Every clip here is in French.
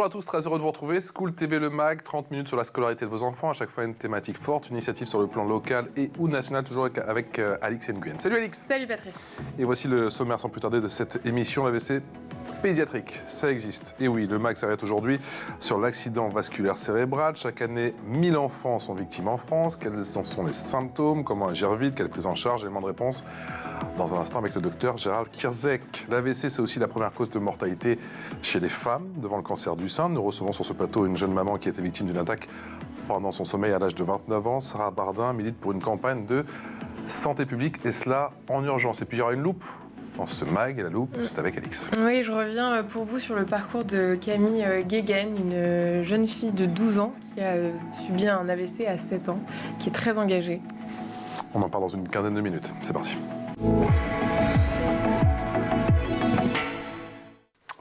Bonjour à tous, très heureux de vous retrouver. School TV Le Mag, 30 minutes sur la scolarité de vos enfants, à chaque fois une thématique forte, une initiative sur le plan local et ou national, toujours avec Alix Nguyen. Salut Alix. Salut Patrice. Et voici le sommaire sans plus tarder de cette émission, l'AVC pédiatrique, ça existe. Et oui, le MAG s'arrête aujourd'hui sur l'accident vasculaire cérébral. Chaque année, 1000 enfants sont victimes en France. Quels en sont les symptômes? Comment agir vite? Quelle prise en charge? Éléments de réponse dans un instant avec le docteur Gérald Kierzek. L'AVC, c'est aussi la première cause de mortalité chez les femmes devant le cancer du sein. Nous recevons sur ce plateau une jeune maman qui a été victime d'une attaque pendant son sommeil à l'âge de 29 ans. Sarah Bardin milite pour une campagne de santé publique, et cela en urgence. Et puis il y aura une loupe dans ce MAG, et la loupe, c'est avec Alix. Oui, je reviens pour vous sur le parcours de Camille Guéguen, une jeune fille de 12 ans qui a subi un AVC à 7 ans, qui est très engagée. On en parle dans une quinzaine de minutes. C'est parti.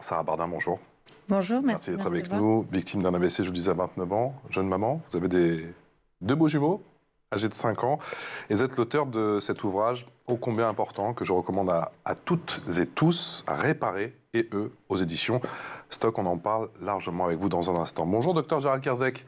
Sarah Bardin, bonjour. Bonjour, Merci d'être avec nous. Victime d'un AVC, je vous disais, à 29 ans, jeune maman. Vous avez deux beaux jumeaux, âgés de 5 ans. Et vous êtes l'auteur de cet ouvrage ô combien important que je recommande à toutes et tous à réparer, et eux, aux éditions Stock. On en parle largement avec vous dans un instant. Bonjour, docteur Gérald Kierzek.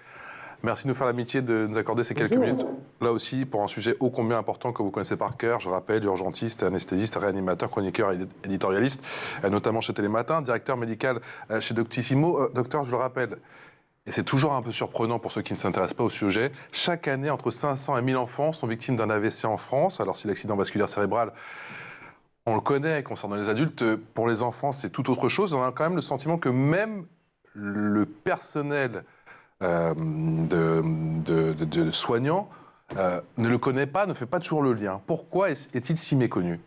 Merci de nous faire l'amitié de nous accorder ces quelques minutes. Là aussi, pour un sujet ô combien important que vous connaissez par cœur, je rappelle, urgentiste, anesthésiste, réanimateur, chroniqueur et éditorialiste, notamment chez Télématin, directeur médical chez Doctissimo. Docteur, je le rappelle, et c'est toujours un peu surprenant pour ceux qui ne s'intéressent pas au sujet, chaque année, entre 500 et 1000 enfants sont victimes d'un AVC en France. Alors si l'accident vasculaire cérébral, on le connaît, concernant les adultes, pour les enfants, c'est tout autre chose. On a quand même le sentiment que même le personnel de soignants ne le connaît pas, ne fait pas toujours le lien. Pourquoi est-il si méconnu?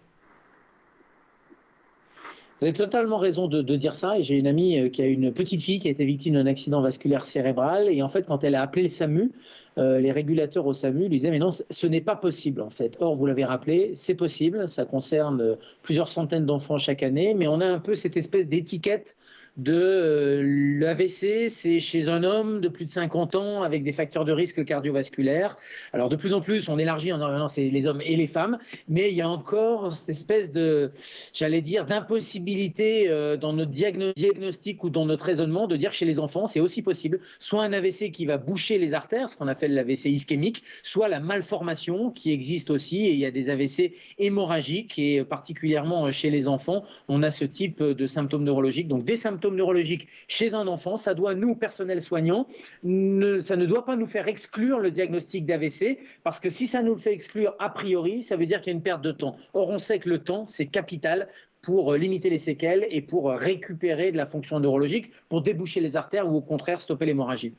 Vous avez totalement raison de dire ça. Et j'ai une amie qui a une petite fille qui a été victime d'un accident vasculaire cérébral. Et en fait, quand elle a appelé le SAMU, les régulateurs au SAMU lui disaient « Mais non, ce n'est pas possible, en fait. » Or, vous l'avez rappelé, c'est possible. Ça concerne plusieurs centaines d'enfants chaque année. Mais on a un peu cette espèce d'étiquette de l'AVC, c'est chez un homme de plus de 50 ans avec des facteurs de risque cardiovasculaires. Alors, de plus en plus, on élargit en disant c'est les hommes et les femmes. Mais il y a encore cette espèce de, j'allais dire, d'impossibilité dans notre diagnostic ou dans notre raisonnement de dire que chez les enfants, c'est aussi possible. Soit un AVC qui va boucher les artères, ce qu'on appelle l'AVC ischémique, soit la malformation qui existe aussi. Et il y a des AVC hémorragiques et particulièrement chez les enfants, on a ce type de symptômes neurologiques. Donc des symptômes neurologiques chez un enfant, ça doit, nous, personnel soignant, ça ne doit pas nous faire exclure le diagnostic d'AVC, parce que si ça nous le fait exclure a priori, ça veut dire qu'il y a une perte de temps. Or, on sait que le temps, c'est capital pour limiter les séquelles et pour récupérer de la fonction neurologique, pour déboucher les artères ou au contraire stopper l'hémorragie.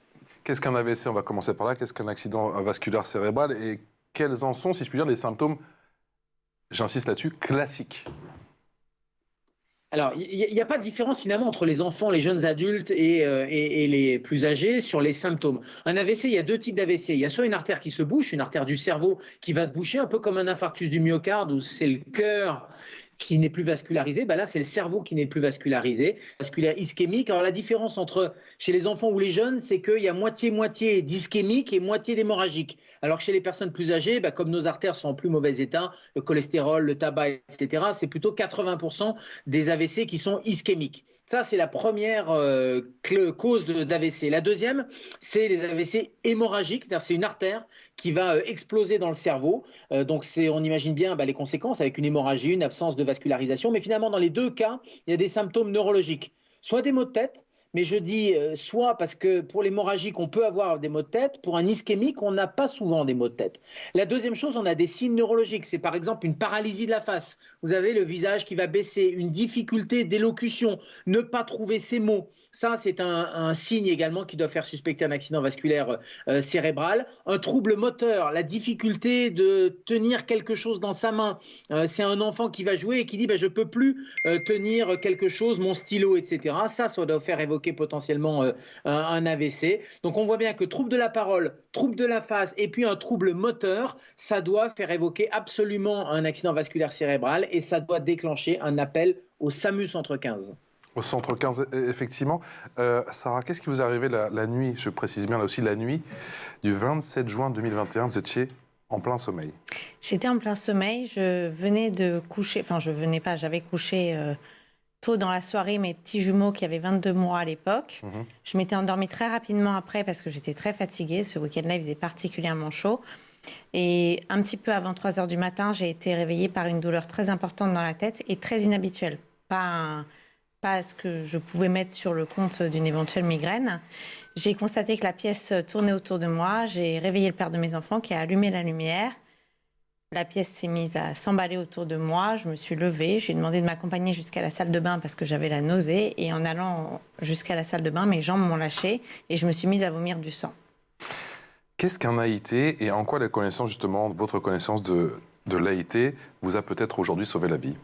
Qu'est-ce qu'un AVC? On va commencer par là. Qu'est-ce qu'un accident vasculaire cérébral? Et quels en sont, si je puis dire, les symptômes, j'insiste là-dessus, classiques? Alors, il n'y a pas de différence finalement entre les enfants, les jeunes adultes et les plus âgés sur les symptômes. Un AVC, il y a deux types d'AVC. Il y a soit une artère qui se bouche, une artère du cerveau qui va se boucher, un peu comme un infarctus du myocarde où c'est le cœur qui n'est plus vascularisé, ben là c'est le cerveau qui n'est plus vascularisé, vasculaire ischémique. Alors la différence entre chez les enfants ou les jeunes, c'est qu'il y a moitié-moitié d'ischémique et moitié d'hémorragique. Alors que chez les personnes plus âgées, ben, comme nos artères sont en plus mauvais état, le cholestérol, le tabac, etc., c'est plutôt 80% des AVC qui sont ischémiques. Ça, c'est la première cause d'AVC. La deuxième, c'est les AVC hémorragiques, c'est-à-dire c'est une artère qui va exploser dans le cerveau. Donc on imagine bien les conséquences avec une hémorragie, une absence de vascularisation. Mais finalement, dans les deux cas, il y a des symptômes neurologiques. Soit des maux de tête, mais je dis soit parce que pour l'hémorragique, on peut avoir des maux de tête. Pour un ischémique, on n'a pas souvent des maux de tête. La deuxième chose, on a des signes neurologiques. C'est par exemple une paralysie de la face. Vous avez le visage qui va baisser, une difficulté d'élocution, ne pas trouver ses mots. Ça, c'est un signe également qui doit faire suspecter un accident vasculaire cérébral. Un trouble moteur, la difficulté de tenir quelque chose dans sa main. C'est un enfant qui va jouer et qui dit je ne peux plus tenir quelque chose, mon stylo, etc. Ça doit faire évoquer potentiellement un AVC. Donc on voit bien que trouble de la parole, trouble de la face et puis un trouble moteur, ça doit faire évoquer absolument un accident vasculaire cérébral et ça doit déclencher un appel au SAMU Centre 15. Au centre 15, effectivement. Sarah, qu'est-ce qui vous est arrivé la nuit, je précise bien là aussi, la nuit du 27 juin 2021, vous étiez en plein sommeil? J'étais en plein sommeil, je venais de coucher, enfin je venais pas, j'avais couché tôt dans la soirée mes petits jumeaux qui avaient 22 mois à l'époque. Je m'étais endormie très rapidement après parce que j'étais très fatiguée. Ce week-end-là, il faisait particulièrement chaud. Et un petit peu avant 3 heures du matin, j'ai été réveillée par une douleur très importante dans la tête et très inhabituelle. Pas ce que je pouvais mettre sur le compte d'une éventuelle migraine. J'ai constaté que la pièce tournait autour de moi. J'ai réveillé le père de mes enfants qui a allumé la lumière. La pièce s'est mise à s'emballer autour de moi. Je me suis levée. J'ai demandé de m'accompagner jusqu'à la salle de bain parce que j'avais la nausée. Et en allant jusqu'à la salle de bain, mes jambes m'ont lâché et je me suis mise à vomir du sang. Qu'est-ce qu'un AIT et en quoi la connaissance, justement, votre connaissance de l'AIT vous a peut-être aujourd'hui sauvé la vie?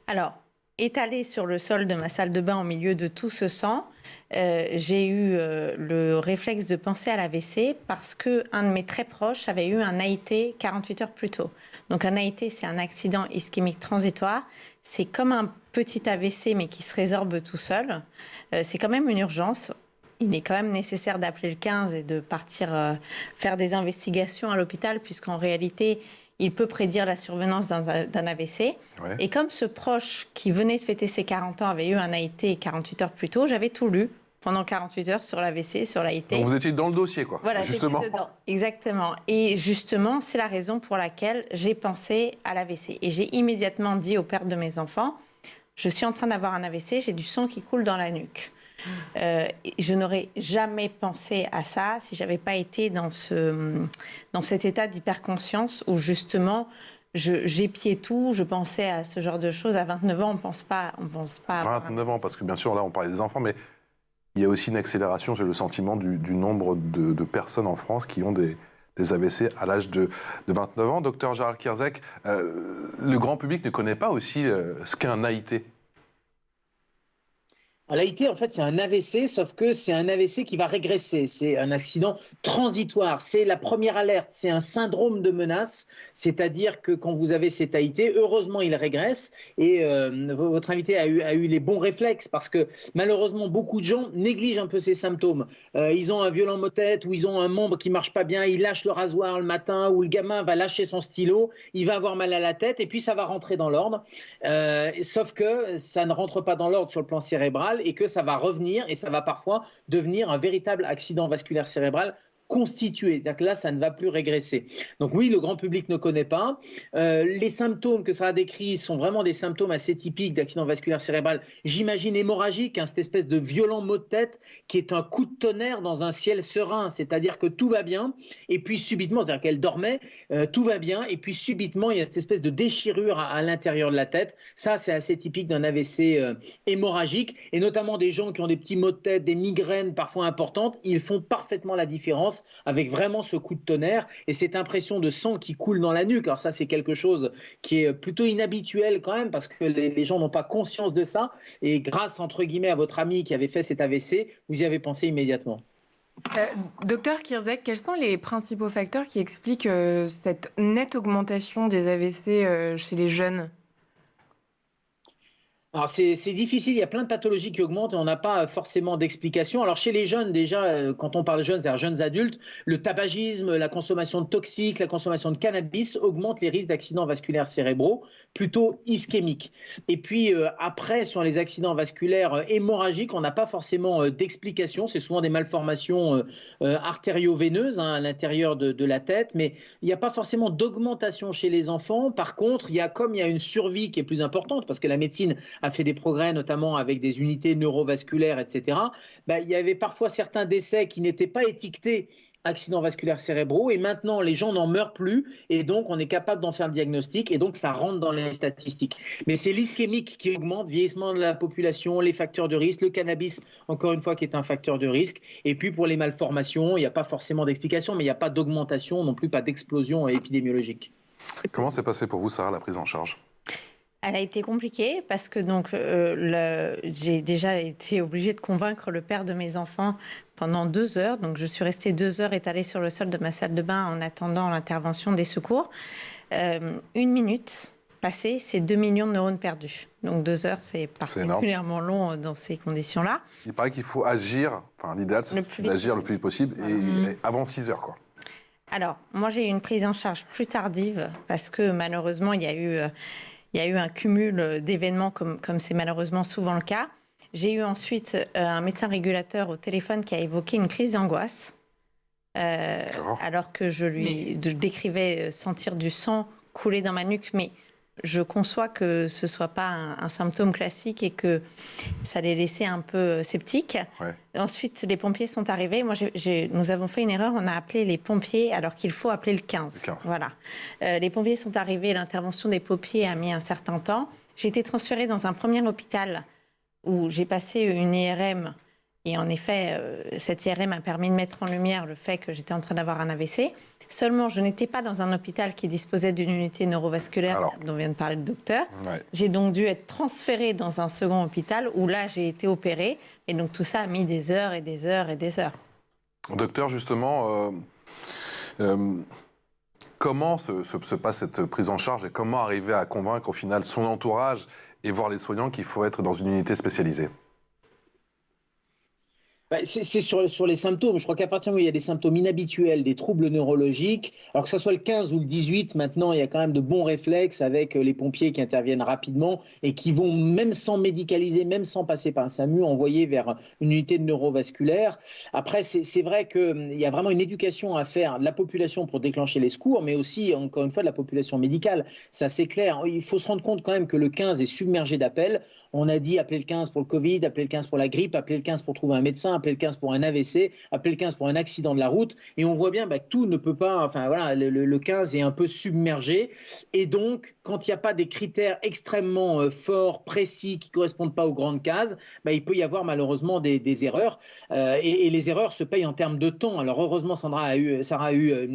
Alors, étalée sur le sol de ma salle de bain au milieu de tout ce sang, j'ai eu le réflexe de penser à l'AVC parce qu'un de mes très proches avait eu un AIT 48 heures plus tôt. Donc un AIT, c'est un accident ischémique transitoire. C'est comme un petit AVC, mais qui se résorbe tout seul. C'est quand même une urgence. Il est quand même nécessaire d'appeler le 15 et de partir faire des investigations à l'hôpital, puisqu'en réalité, il peut prédire la survenance d'un AVC. Ouais. Et comme ce proche qui venait de fêter ses 40 ans avait eu un AIT 48 heures plus tôt, j'avais tout lu pendant 48 heures sur l'AVC, sur l'AIT. Donc vous étiez dans le dossier, quoi. Voilà, justement. Exactement. Et justement, c'est la raison pour laquelle j'ai pensé à l'AVC. Et j'ai immédiatement dit au père de mes enfants, je suis en train d'avoir un AVC, j'ai du sang qui coule dans la nuque. Je n'aurais jamais pensé à ça si j'avais pas été dans cet état d'hyperconscience où justement j'épiais tout, je pensais à ce genre de choses. À 29 ans, on pense pas. 29 ans, parce que bien sûr là on parlait des enfants, mais il y a aussi une accélération, j'ai le sentiment, du nombre de personnes en France qui ont des AVC à l'âge de 29 ans. Docteur Gérald Kierzek, le grand public ne connaît pas aussi ce qu'est un AIT. L'AIT, en fait, c'est un AVC, sauf que c'est un AVC qui va régresser. C'est un accident transitoire. C'est la première alerte. C'est un syndrome de menace. C'est-à-dire que quand vous avez cet AIT, heureusement, il régresse. Et votre invité a eu les bons réflexes parce que malheureusement, beaucoup de gens négligent un peu ces symptômes. Ils ont un violent mot de tête ou ils ont un membre qui ne marche pas bien. Ils lâchent le rasoir le matin ou le gamin va lâcher son stylo. Il va avoir mal à la tête et puis ça va rentrer dans l'ordre. Sauf que ça ne rentre pas dans l'ordre sur le plan cérébral et que ça va revenir et ça va parfois devenir un véritable accident vasculaire cérébral constitué. C'est-à-dire que là, ça ne va plus régresser. Donc oui, le grand public ne connaît pas. Les symptômes que ça a décrits sont vraiment des symptômes assez typiques d'accident vasculaire cérébral. J'imagine hémorragique, cette espèce de violent mot de tête qui est un coup de tonnerre dans un ciel serein. C'est-à-dire que tout va bien et puis subitement, c'est-à-dire qu'elle dormait, tout va bien et puis subitement, il y a cette espèce de déchirure à l'intérieur de la tête. Ça, c'est assez typique d'un AVC hémorragique et notamment des gens qui ont des petits maux de tête, des migraines parfois importantes, ils font parfaitement la différence avec vraiment ce coup de tonnerre et cette impression de sang qui coule dans la nuque. Alors ça, c'est quelque chose qui est plutôt inhabituel quand même parce que les gens n'ont pas conscience de ça et grâce, entre guillemets, à votre ami qui avait fait cet AVC, vous y avez pensé immédiatement. Docteur Kierzek, quels sont les principaux facteurs qui expliquent cette nette augmentation des AVC chez les jeunes ? Alors c'est difficile, il y a plein de pathologies qui augmentent et on n'a pas forcément d'explication. Alors chez les jeunes, déjà, quand on parle de jeunes, c'est-à-dire jeunes adultes, le tabagisme, la consommation de toxiques, la consommation de cannabis augmentent les risques d'accidents vasculaires cérébraux, plutôt ischémiques. Et puis après, sur les accidents vasculaires hémorragiques, on n'a pas forcément d'explication. C'est souvent des malformations artério-veineuses à l'intérieur de la tête, mais il n'y a pas forcément d'augmentation chez les enfants. Par contre, comme il y a une survie qui est plus importante, parce que la médecine a fait des progrès, notamment avec des unités neurovasculaires, etc., il y avait parfois certains décès qui n'étaient pas étiquetés accidents vasculaires cérébraux, et maintenant les gens n'en meurent plus, et donc on est capable d'en faire le diagnostic, et donc ça rentre dans les statistiques. Mais c'est l'ischémique qui augmente, vieillissement de la population, les facteurs de risque, le cannabis, encore une fois, qui est un facteur de risque, et puis pour les malformations, il n'y a pas forcément d'explication, mais il n'y a pas d'augmentation non plus, pas d'explosion épidémiologique. Comment s'est passé pour vous, Sarah, la prise en charge ? Elle a été compliquée parce que j'ai déjà été obligée de convaincre le père de mes enfants pendant 2 heures. Donc je suis restée 2 heures étalée sur le sol de ma salle de bain en attendant l'intervention des secours. 1 minute passée, c'est 2 millions de neurones perdus. Donc 2 heures, c'est particulièrement long dans ces conditions-là. Il paraît qu'il faut agir, l'idéal c'est d'agir le plus vite possible et avant 6 heures, quoi. Alors, moi j'ai eu une prise en charge plus tardive parce que malheureusement il y a eu il y a eu un cumul d'événements comme c'est malheureusement souvent le cas. J'ai eu ensuite un médecin régulateur au téléphone qui a évoqué une crise d'angoisse, alors que je décrivais sentir du sang couler dans ma nuque, mais je conçois que ce ne soit pas un symptôme classique et que ça les laissait un peu sceptiques. Ouais. Ensuite, les pompiers sont arrivés. Moi, nous avons fait une erreur. On a appelé les pompiers alors qu'il faut appeler le 15. Le 15. Voilà. Les pompiers sont arrivés. L'intervention des pompiers a mis un certain temps. J'ai été transférée dans un premier hôpital où j'ai passé une IRM. Et en effet, cette IRM a permis de mettre en lumière le fait que j'étais en train d'avoir un AVC. Seulement, je n'étais pas dans un hôpital qui disposait d'une unité neurovasculaire dont vient de parler le docteur. Ouais. J'ai donc dû être transférée dans un second hôpital où là, j'ai été opérée. Et donc, tout ça a mis des heures et des heures et des heures. Docteur, justement, comment se passe cette prise en charge et comment arriver à convaincre au final son entourage et voir les soignants qu'il faut être dans une unité spécialisée ? C'est sur les symptômes. Je crois qu'à partir du moment où il y a des symptômes inhabituels, des troubles neurologiques, alors que ce soit le 15 ou le 18, maintenant, il y a quand même de bons réflexes avec les pompiers qui interviennent rapidement et qui vont, même sans médicaliser, même sans passer par un SAMU, envoyer vers une unité de neurovasculaire. Après, c'est vrai qu'il y a vraiment une éducation à faire de la population pour déclencher les secours, mais aussi, encore une fois, de la population médicale. Ça, c'est clair. Il faut se rendre compte quand même que le 15 est submergé d'appels. On a dit appeler le 15 pour le Covid, appeler le 15 pour la grippe, appeler le 15 pour trouver un médecin, appeler le 15 pour un AVC, appeler le 15 pour un accident de la route, et on voit bien que tout ne peut pas, enfin voilà, le 15 est un peu submergé, et donc quand il n'y a pas des critères extrêmement forts, précis, qui ne correspondent pas aux grandes cases, il peut y avoir malheureusement des erreurs, et les erreurs se payent en termes de temps. Alors heureusement Sarah a eu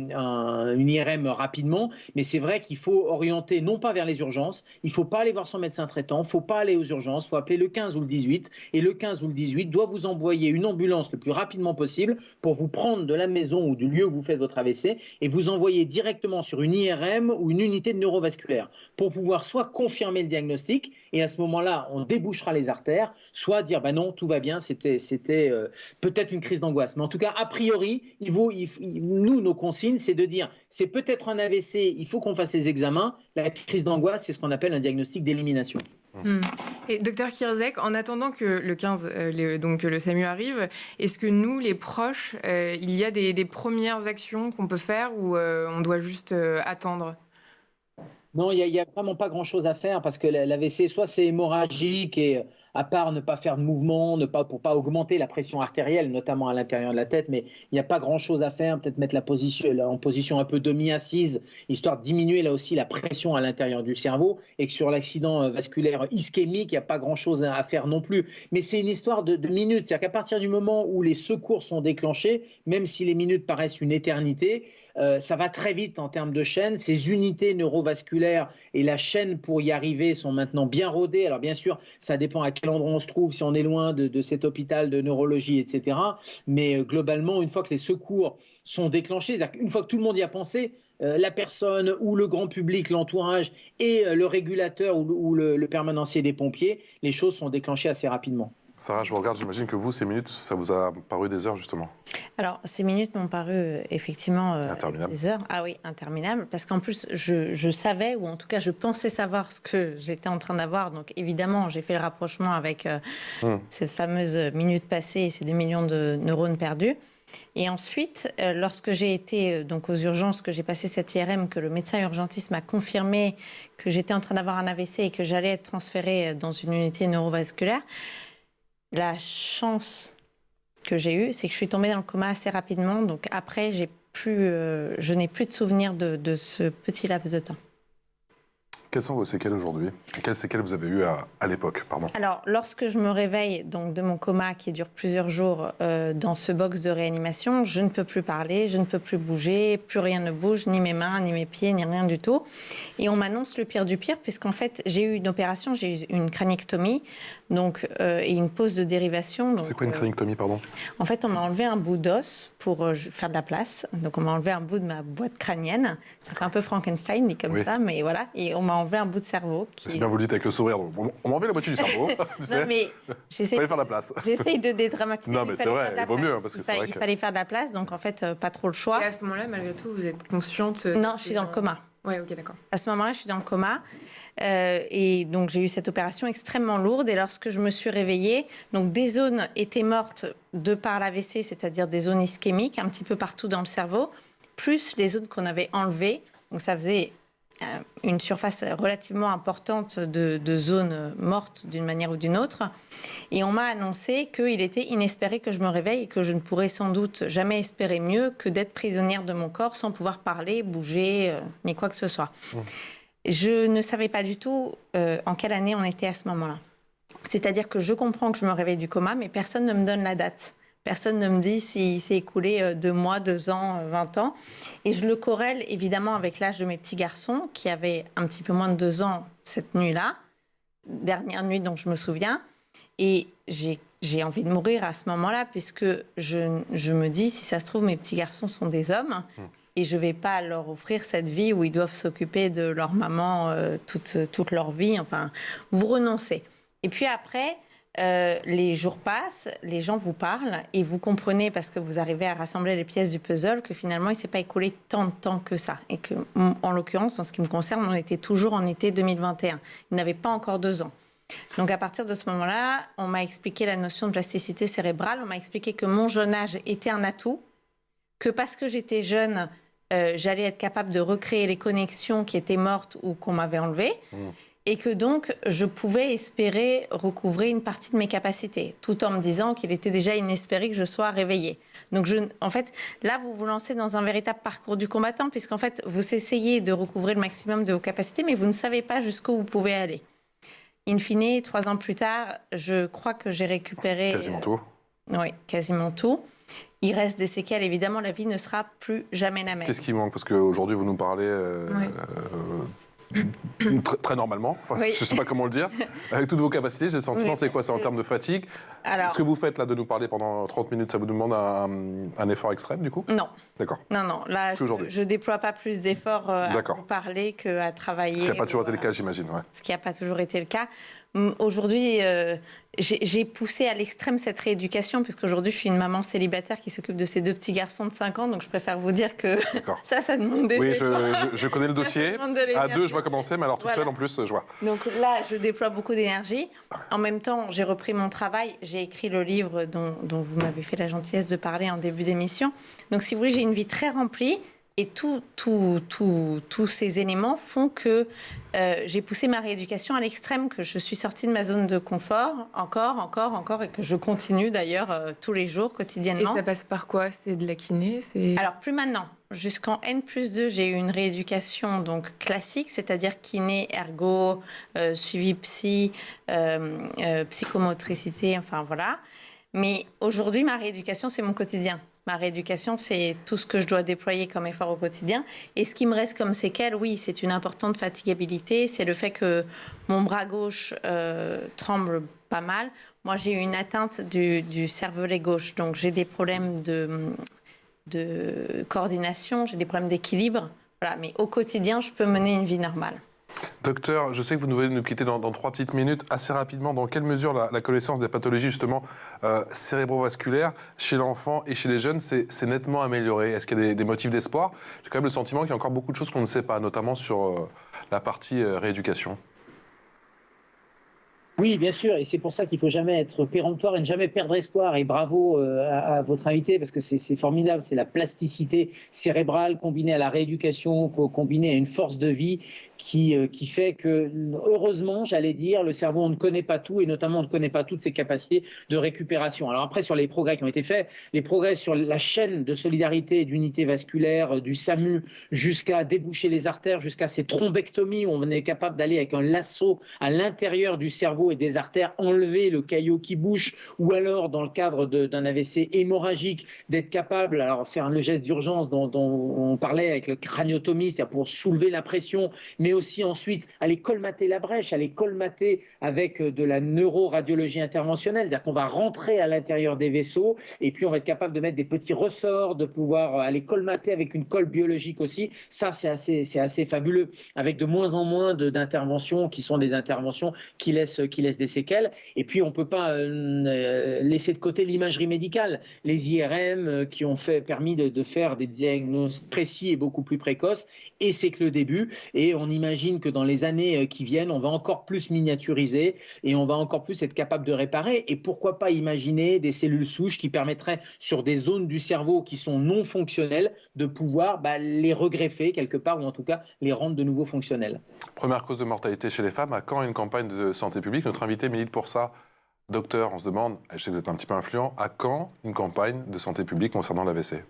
une IRM rapidement, mais c'est vrai qu'il faut orienter non pas vers les urgences, il ne faut pas aller voir son médecin traitant, il ne faut pas aller aux urgences, il faut appeler le 15 ou le 18, et le 15 ou le 18 doit vous envoyer une ambulance le plus rapidement possible pour vous prendre de la maison ou du lieu où vous faites votre AVC et vous envoyer directement sur une IRM ou une unité de neurovasculaire pour pouvoir soit confirmer le diagnostic et à ce moment-là, on débouchera les artères, soit dire non, tout va bien, c'était peut-être une crise d'angoisse. Mais en tout cas, a priori, nous, nos consignes, c'est de dire c'est peut-être un AVC, il faut qu'on fasse les examens. La crise d'angoisse, c'est ce qu'on appelle un diagnostic d'élimination. Et docteur Kirzek, en attendant que le 15, donc que le SAMU arrive, est-ce que nous, les proches, il y a des premières actions qu'on peut faire ou on doit juste attendre ? Non, il n'y a vraiment pas grand-chose à faire parce que l'AVC, soit c'est hémorragique et à part ne pas faire de mouvement, pour pas augmenter la pression artérielle, notamment à l'intérieur de la tête, mais il n'y a pas grand-chose à faire, peut-être mettre en position un peu demi-assise, histoire de diminuer là aussi la pression à l'intérieur du cerveau, et que sur l'accident vasculaire ischémique, il n'y a pas grand-chose à faire non plus. Mais c'est une histoire de minutes, c'est-à-dire qu'à partir du moment où les secours sont déclenchés, même si les minutes paraissent une éternité, ça va très vite en termes de chaîne. Ces unités neurovasculaires et la chaîne pour y arriver sont maintenant bien rodées. Alors bien sûr, ça dépend à quel endroit on se trouve, si on est loin de cet hôpital de neurologie, etc. Mais globalement, une fois que les secours sont déclenchés, c'est-à-dire qu'une fois que tout le monde y a pensé, la personne ou le grand public, l'entourage et le régulateur ou le permanencier des pompiers, les choses sont déclenchées assez rapidement. Sarah, je vous regarde, j'imagine que vous, ces minutes, ça vous a paru des heures, justement. Alors, ces minutes m'ont paru effectivement des heures. Ah oui, interminables. Parce qu'en plus, je savais, ou en tout cas, je pensais savoir ce que j'étais en train d'avoir. Donc, évidemment, j'ai fait le rapprochement avec cette fameuse minute passée et ces 2 millions de neurones perdus. Et ensuite, lorsque j'ai été donc aux urgences, que j'ai passé cette IRM, que le médecin urgentiste m'a confirmé que j'étais en train d'avoir un AVC et que j'allais être transférée dans une unité neurovasculaire, la chance que j'ai eue, c'est que je suis tombée dans le coma assez rapidement. Donc après, je n'ai plus de souvenir de ce petit laps de temps. Quelles sont vos séquelles aujourd'hui ? Quelles séquelles vous avez eues à l'époque, pardon ? Alors, lorsque je me réveille donc, de mon coma qui dure plusieurs jours dans ce box de réanimation, je ne peux plus parler, je ne peux plus bouger, plus rien ne bouge, ni mes mains, ni mes pieds, ni rien du tout. Et on m'annonce le pire du pire, puisqu'en fait, j'ai eu une opération, j'ai eu une craniectomie donc, et une pause de dérivation. C'est quoi une craniectomie, pardon ? En fait, on m'a enlevé un bout d'os pour faire de la place. Donc, on m'a enlevé un bout de ma boîte crânienne. Ça fait un peu Frankenstein, dit comme ça, mais voilà. Et on m'a enlevé un bout de cerveau. C'est bien, vous le dites avec le sourire. On m'a enlevé la moitié du cerveau. Non, mais il fallait faire de la place. J'essaye de dédramatiser. Non, mais c'est vrai, il vaut mieux. Parce que il fallait faire de la place, donc en fait, pas trop le choix. Et à ce moment-là, malgré tout, vous êtes consciente Non, je suis dans le coma. Oui, ok, d'accord. À ce moment-là, je suis dans le coma. Et donc, j'ai eu cette opération extrêmement lourde. Et lorsque je me suis réveillée, donc des zones étaient mortes de par l'AVC, c'est-à-dire des zones ischémiques un petit peu partout dans le cerveau, plus les zones qu'on avait enlevées. Donc, ça faisait une surface relativement importante de zones mortes d'une manière ou d'une autre. Et on m'a annoncé qu'il était inespéré que je me réveille et que je ne pourrais sans doute jamais espérer mieux que d'être prisonnière de mon corps sans pouvoir parler, bouger, ni quoi que ce soit. Je ne savais pas du tout en quelle année on était à ce moment-là. C'est-à-dire que je comprends que je me réveille du coma, mais personne ne me donne la date. Personne ne me dit s'il s'est écoulé 2 mois, 2 ans, 20 ans. Et je le corrèle évidemment avec l'âge de mes petits garçons, qui avaient un petit peu moins de 2 ans cette nuit-là, dernière nuit dont je me souviens. Et j'ai envie de mourir à ce moment-là, puisque je me dis, si ça se trouve, mes petits garçons sont des hommes, et je ne vais pas leur offrir cette vie où ils doivent s'occuper de leur maman toute leur vie. Enfin, vous renoncez. Et puis après... les jours passent, les gens vous parlent et vous comprenez, parce que vous arrivez à rassembler les pièces du puzzle, que finalement, il ne s'est pas écoulé tant de temps que ça. Et que, en l'occurrence, en ce qui me concerne, on était toujours en été 2021. Il n'avait pas encore 2 ans. Donc, à partir de ce moment-là, on m'a expliqué la notion de plasticité cérébrale. On m'a expliqué que mon jeune âge était un atout, que parce que j'étais jeune, j'allais être capable de recréer les connexions qui étaient mortes ou qu'on m'avait enlevées. Et que donc, je pouvais espérer recouvrer une partie de mes capacités, tout en me disant qu'il était déjà inespéré que je sois réveillée. Donc, en fait, là, vous vous lancez dans un véritable parcours du combattant, puisqu'en fait, vous essayez de recouvrer le maximum de vos capacités, mais vous ne savez pas jusqu'où vous pouvez aller. In fine, 3 ans plus tard, je crois que j'ai récupéré... Quasiment tout. Oui, quasiment tout. Il reste des séquelles, évidemment, la vie ne sera plus jamais la même. Qu'est-ce qui manque? Parce qu'aujourd'hui, vous nous parlez... très normalement, enfin, oui. Je ne sais pas comment le dire, avec toutes vos capacités, j'ai le sentiment, Oui, c'est quoi? C'est en termes de fatigue? Alors, ce que vous faites là, de nous parler pendant 30 minutes, ça vous demande un effort extrême, du coup? Non. D'accord. Non, là, je ne déploie pas plus d'efforts à vous parler qu'à travailler. Ce qui n'a pas toujours été le cas, j'imagine. Ouais. Ce qui n'a pas toujours été le cas. Aujourd'hui, j'ai poussé à l'extrême cette rééducation, puisqu'aujourd'hui, je suis une maman célibataire qui s'occupe de ses 2 petits garçons de 5 ans, donc je préfère vous dire que ça demande des efforts. Oui, je connais le dossier. À 2, je vois commencer, mais alors toute seule, en plus, je vois. Donc là, je déploie beaucoup d'énergie. En même temps, j'ai repris mon travail. J'ai écrit le livre dont vous m'avez fait la gentillesse de parler en début d'émission. Donc, si vous voulez, j'ai une vie très remplie. Et tous ces éléments font que j'ai poussé ma rééducation à l'extrême, que je suis sortie de ma zone de confort, encore, et que je continue d'ailleurs tous les jours, quotidiennement. Et ça passe par quoi? C'est de la kiné? Alors, plus maintenant. Jusqu'en N+2, j'ai eu une rééducation donc classique, c'est-à-dire kiné, ergo, suivi psy, psychomotricité, enfin voilà. Mais aujourd'hui, ma rééducation, c'est mon quotidien. Ma rééducation, c'est tout ce que je dois déployer comme effort au quotidien. Et ce qui me reste comme séquelle, oui, c'est une importante fatigabilité. C'est le fait que mon bras gauche tremble pas mal. Moi, j'ai eu une atteinte du cervelet gauche. Donc, j'ai des problèmes de coordination, j'ai des problèmes d'équilibre. Voilà. Mais au quotidien, je peux mener une vie normale. Docteur, je sais que vous devez nous quitter dans 3 petites minutes. Assez rapidement, dans quelle mesure la connaissance des pathologies justement cérébrovasculaires chez l'enfant et chez les jeunes c'est nettement amélioré? Est-ce qu'il y a des motifs d'espoir? J'ai quand même le sentiment qu'il y a encore beaucoup de choses qu'on ne sait pas, notamment sur la partie rééducation. Oui, bien sûr, et c'est pour ça qu'il ne faut jamais être péremptoire et ne jamais perdre espoir. Et bravo à votre invité, parce que c'est formidable, c'est la plasticité cérébrale combinée à la rééducation, combinée à une force de vie qui fait que, heureusement, j'allais dire, le cerveau, on ne connaît pas tout, et notamment on ne connaît pas toutes ses capacités de récupération. Alors après, sur les progrès qui ont été faits, les progrès sur la chaîne de solidarité et d'unité vasculaire, du SAMU, jusqu'à déboucher les artères, jusqu'à ces thrombectomies où on est capable d'aller avec un lasso à l'intérieur du cerveau et des artères, enlever le caillot qui bouge, ou alors dans le cadre d'un AVC hémorragique, d'être capable, alors faire le geste d'urgence dont on parlait avec le craniotomie, c'est-à-dire pour soulever la pression, mais aussi ensuite aller colmater la brèche, aller colmater avec de la neuroradiologie interventionnelle, c'est-à-dire qu'on va rentrer à l'intérieur des vaisseaux, et puis on va être capable de mettre des petits ressorts, de pouvoir aller colmater avec une colle biologique aussi. Ça, c'est assez fabuleux, avec de moins en moins d'interventions qui sont des interventions qui laissent qui laissent des séquelles. Et puis, on ne peut pas laisser de côté l'imagerie médicale. Les IRM qui ont permis de faire des diagnostics précis et beaucoup plus précoces. Et c'est que le début. Et on imagine que dans les années qui viennent, on va encore plus miniaturiser et on va encore plus être capable de réparer. Et pourquoi pas imaginer des cellules souches qui permettraient, sur des zones du cerveau qui sont non fonctionnelles, de pouvoir les regreffer quelque part, ou en tout cas les rendre de nouveau fonctionnelles. Première cause de mortalité chez les femmes, à quand une campagne de santé publique? Notre invité milite pour ça. Docteur, on se demande, je sais que vous êtes un petit peu influent, à quand une campagne de santé publique concernant l'AVC?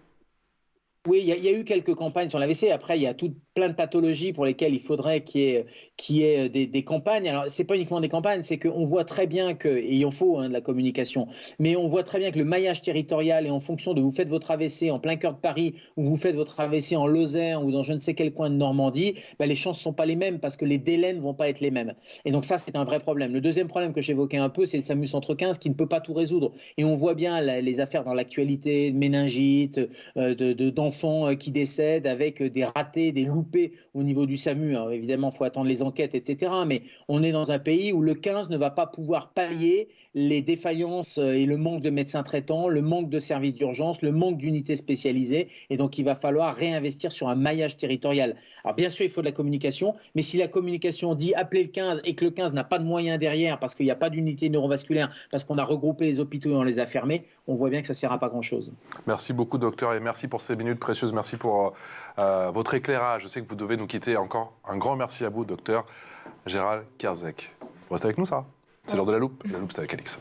Oui, il y a eu quelques campagnes sur l'AVC. Après, il y a plein de pathologies pour lesquelles il faudrait qu'il y ait des campagnes. Alors, ce n'est pas uniquement des campagnes, c'est qu'on voit très bien que, et il en faut de la communication, mais on voit très bien que le maillage territorial, et en fonction de vous faites votre AVC en plein cœur de Paris, ou vous faites votre AVC en Lozère, ou dans je ne sais quel coin de Normandie, les chances ne sont pas les mêmes parce que les délais ne vont pas être les mêmes. Et donc ça, c'est un vrai problème. Le deuxième problème que j'évoquais un peu, c'est le SAMU Centre 15 qui ne peut pas tout résoudre. Et on voit bien les affaires dans l'actualité, de méningite, d'enfants qui décèdent avec des ratés, des loupés au niveau du SAMU. Alors évidemment, il faut attendre les enquêtes, etc. Mais on est dans un pays où le 15 ne va pas pouvoir pallier les défaillances et le manque de médecins traitants, le manque de services d'urgence, le manque d'unités spécialisées. Et donc, il va falloir réinvestir sur un maillage territorial. Alors bien sûr, il faut de la communication, mais si la communication dit appelez le 15 et que le 15 n'a pas de moyens derrière parce qu'il n'y a pas d'unité neurovasculaire, parce qu'on a regroupé les hôpitaux et on les a fermés, on voit bien que ça ne sert à pas grand-chose. Merci beaucoup, docteur, et merci pour ces minutes précieuses. Merci pour votre éclairage. Je sais que vous devez nous quitter. Encore un grand merci à vous, docteur Gérald Kierzek. Vous restez avec nous, ça? C'est l'heure de la loupe. La loupe, c'est avec Alix.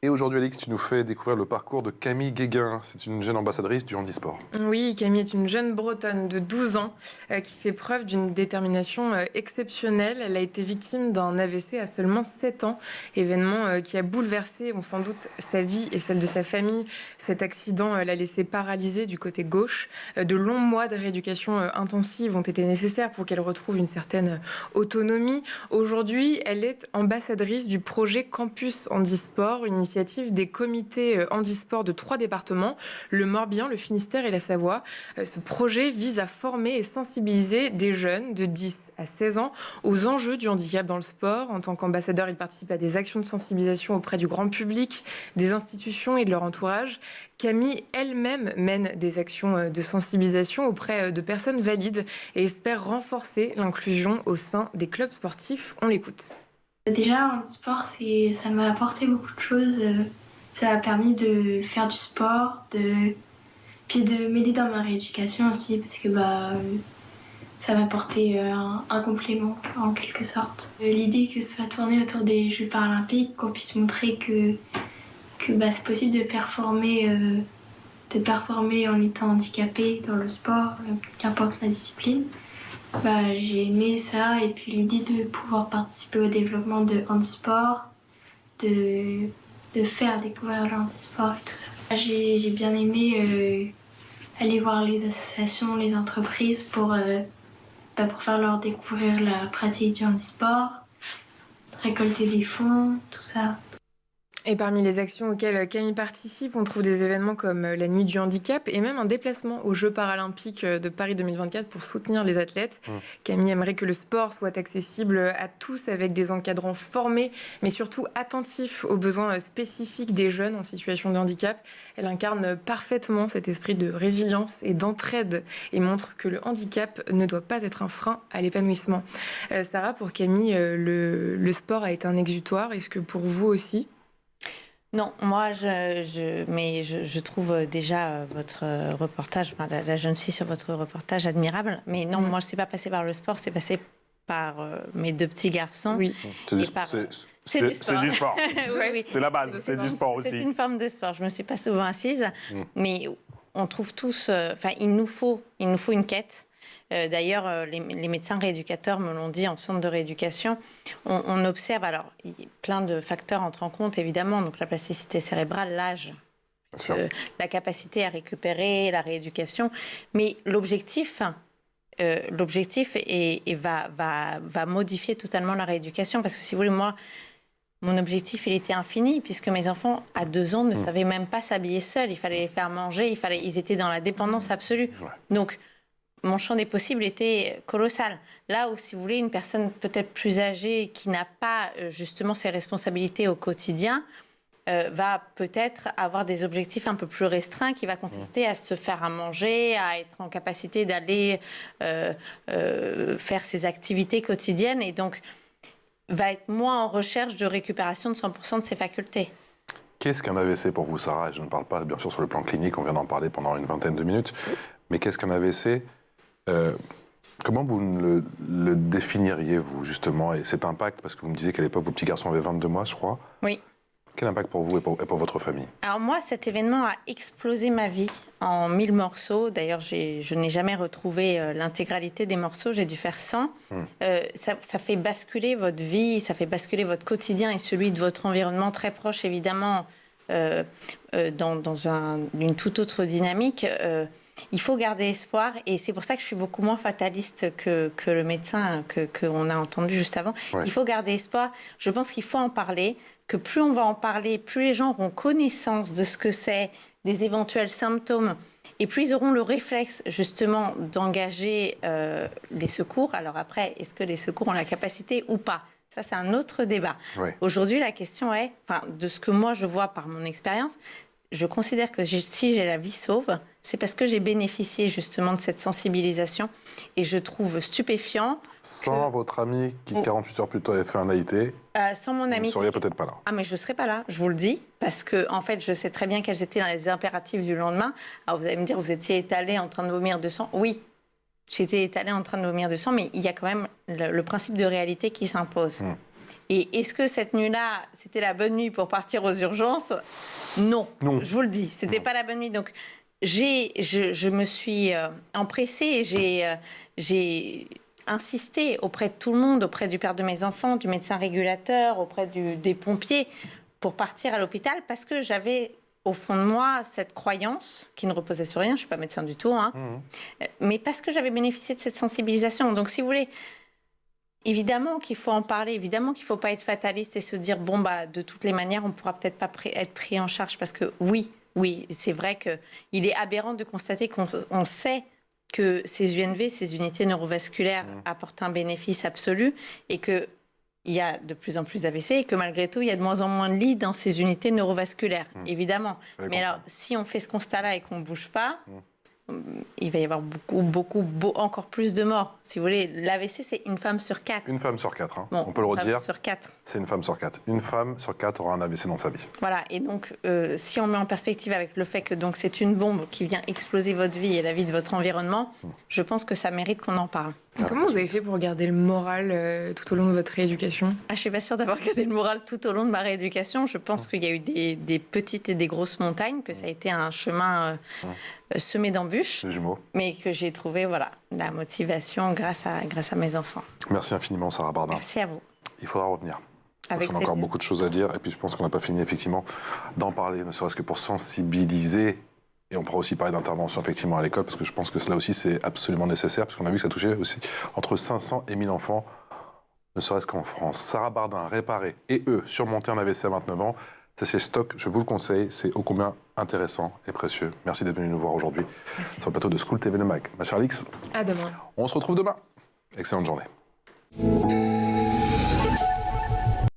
Et aujourd'hui, Alix, tu nous fais découvrir le parcours de Camille Guéguin. C'est une jeune ambassadrice du handisport. Oui, Camille est une jeune Bretonne de 12 ans qui fait preuve d'une détermination exceptionnelle. Elle a été victime d'un AVC à seulement 7 ans, événement qui a bouleversé, sans doute, sa vie et celle de sa famille. Cet accident l'a laissée paralysée du côté gauche. De longs mois de rééducation intensive ont été nécessaires pour qu'elle retrouve une certaine autonomie. Aujourd'hui, elle est ambassadrice du projet Campus Handisport, une initiative des comités handisport de 3 départements, le Morbihan, le Finistère et la Savoie. Ce projet vise à former et sensibiliser des jeunes de 10 à 16 ans aux enjeux du handicap dans le sport. En tant qu'ambassadeur, il participe à des actions de sensibilisation auprès du grand public, des institutions et de leur entourage. Camille elle-même mène des actions de sensibilisation auprès de personnes valides et espère renforcer l'inclusion au sein des clubs sportifs. On l'écoute. Déjà, en sport, ça m'a apporté beaucoup de choses. Ça m'a permis de faire du sport, puis de m'aider dans ma rééducation aussi, parce que ça m'a apporté un complément, en quelque sorte. L'idée que ce soit tourné autour des Jeux paralympiques, qu'on puisse montrer que c'est possible de performer en étant handicapé dans le sport, qu'importe la discipline. J'ai aimé ça, et puis l'idée de pouvoir participer au développement de handisport, de faire découvrir le handisport et tout ça. J'ai bien aimé aller voir les associations, les entreprises pour faire leur découvrir la pratique du handisport, récolter des fonds, tout ça. Et parmi les actions auxquelles Camille participe, on trouve des événements comme la Nuit du handicap et même un déplacement aux Jeux paralympiques de Paris 2024 pour soutenir les athlètes. Camille aimerait que le sport soit accessible à tous avec des encadrants formés, mais surtout attentifs aux besoins spécifiques des jeunes en situation de handicap. Elle incarne parfaitement cet esprit de résilience et d'entraide et montre que le handicap ne doit pas être un frein à l'épanouissement. Sarah, pour Camille, le sport a été un exutoire. Est-ce que pour vous aussi ? Non, moi, je trouve déjà votre reportage, la jeune fille sur votre reportage admirable. Mais non, moi, je ne sais pas passer par le sport, c'est passé par mes 2 petits garçons. Oui. C'est du sport. Oui. C'est la base, c'est du sport aussi. C'est une forme de sport. Je ne me suis pas souvent assise, mais on trouve tous... il nous faut une quête. D'ailleurs, les médecins rééducateurs me l'ont dit en centre de rééducation. On observe, alors, plein de facteurs entrent en compte, évidemment, donc la plasticité cérébrale, l'âge, la capacité à récupérer, la rééducation. Mais l'objectif va modifier totalement la rééducation. Parce que si vous voulez, moi, mon objectif, il était infini, puisque mes enfants, à 2 ans, ne savaient même pas s'habiller seuls. Il fallait les faire manger, ils étaient dans la dépendance absolue. Ouais. Donc, mon champ des possibles était colossal. Là où, si vous voulez, une personne peut-être plus âgée qui n'a pas justement ses responsabilités au quotidien va peut-être avoir des objectifs un peu plus restreints qui va consister à se faire à manger, à être en capacité d'aller faire ses activités quotidiennes et donc va être moins en recherche de récupération de 100% de ses facultés. Qu'est-ce qu'un AVC pour vous, Sarah? Je ne parle pas, bien sûr, sur le plan clinique, on vient d'en parler pendant une vingtaine de minutes, mais qu'est-ce qu'un AVC? Comment vous le définiriez, vous, justement, et cet impact? Parce que vous me disiez qu'à l'époque, vos petits garçons avaient 22 mois, je crois. Oui. Quel impact pour vous et pour votre famille? Alors moi, cet événement a explosé ma vie en 1000 morceaux. D'ailleurs, je n'ai jamais retrouvé l'intégralité des morceaux. J'ai dû faire 100. Ça fait basculer votre vie, ça fait basculer votre quotidien et celui de votre environnement très proche, évidemment, dans une toute autre dynamique. Il faut garder espoir et c'est pour ça que je suis beaucoup moins fataliste que le médecin qu'on a entendu juste avant. Ouais. Il faut garder espoir. Je pense qu'il faut en parler, que plus on va en parler, plus les gens auront connaissance de ce que c'est, des éventuels symptômes, et plus ils auront le réflexe justement d'engager les secours. Alors après, est-ce que les secours ont la capacité ou pas? Ça, c'est un autre débat. Ouais. Aujourd'hui, la question est, de ce que moi je vois par mon expérience, je considère que si j'ai la vie sauve, c'est parce que j'ai bénéficié justement de cette sensibilisation et je trouve stupéfiant. Sans votre ami qui, 48 heures plus tôt, avait fait un AIT, sans mon ami, vous ne seriez peut-être pas là. Ah, mais je ne serais pas là, je vous le dis, parce que en fait, je sais très bien quels étaient les impératifs du lendemain. Alors, vous allez me dire, vous étiez étalé en train de vomir de sang. Oui, j'étais étalé en train de vomir de sang, mais il y a quand même le principe de réalité qui s'impose. Et est-ce que cette nuit-là, c'était la bonne nuit pour partir aux urgences? Non, je vous le dis, c'était pas la bonne nuit. Donc, je me suis empressée et j'ai insisté auprès de tout le monde, auprès du père de mes enfants, du médecin régulateur, auprès des pompiers, pour partir à l'hôpital parce que j'avais au fond de moi cette croyance qui ne reposait sur rien, je ne suis pas médecin du tout, mais parce que j'avais bénéficié de cette sensibilisation. Donc, si vous voulez... Évidemment qu'il faut en parler, évidemment qu'il ne faut pas être fataliste et se dire, de toutes les manières, on ne pourra peut-être pas être pris en charge. Parce que oui, c'est vrai qu'il est aberrant de constater qu'on sait que ces UNV, ces unités neurovasculaires, apportent un bénéfice absolu et qu'il y a de plus en plus d'AVC et que malgré tout, il y a de moins en moins de lits dans ces unités neurovasculaires, évidemment. Mais alors, si on fait ce constat-là et qu'on ne bouge pas... il va y avoir encore plus de morts. Si vous voulez, l'AVC, c'est une femme sur 4. Une femme sur 4, on peut le redire. Sur 4. C'est une femme sur 4. Une femme sur 4 aura un AVC dans sa vie. Voilà, et donc, si on met en perspective avec le fait que c'est une bombe qui vient exploser votre vie et la vie de votre environnement, je pense que ça mérite qu'on en parle. Comment vous avez fait pour garder le moral tout au long de votre rééducation? Je ne suis pas sûre d'avoir gardé le moral tout au long de ma rééducation. Je pense qu'il y a eu des petites et des grosses montagnes, que ça a été un chemin semé d'embûches, mais que j'ai trouvé la motivation grâce à mes enfants. Merci infiniment, Sarah Bardin. Merci à vous. Il faudra revenir. Avec on a encore beaucoup de choses à dire, et puis je pense qu'on n'a pas fini effectivement d'en parler, ne serait-ce que pour sensibiliser. Et on pourra aussi parler d'intervention effectivement à l'école, parce que je pense que cela aussi c'est absolument nécessaire, parce qu'on a vu que ça touchait aussi entre 500 et 1000 enfants, ne serait-ce qu'en France. Sarah Bardin, réparer et surmonter un AVC à 29 ans, c'est chez Stock, je vous le conseille, c'est ô combien intéressant et précieux. Merci d'être venu nous voir aujourd'hui sur le plateau de School TV Le Mag. Ma chère Alix, à demain. On se retrouve demain. Excellente journée.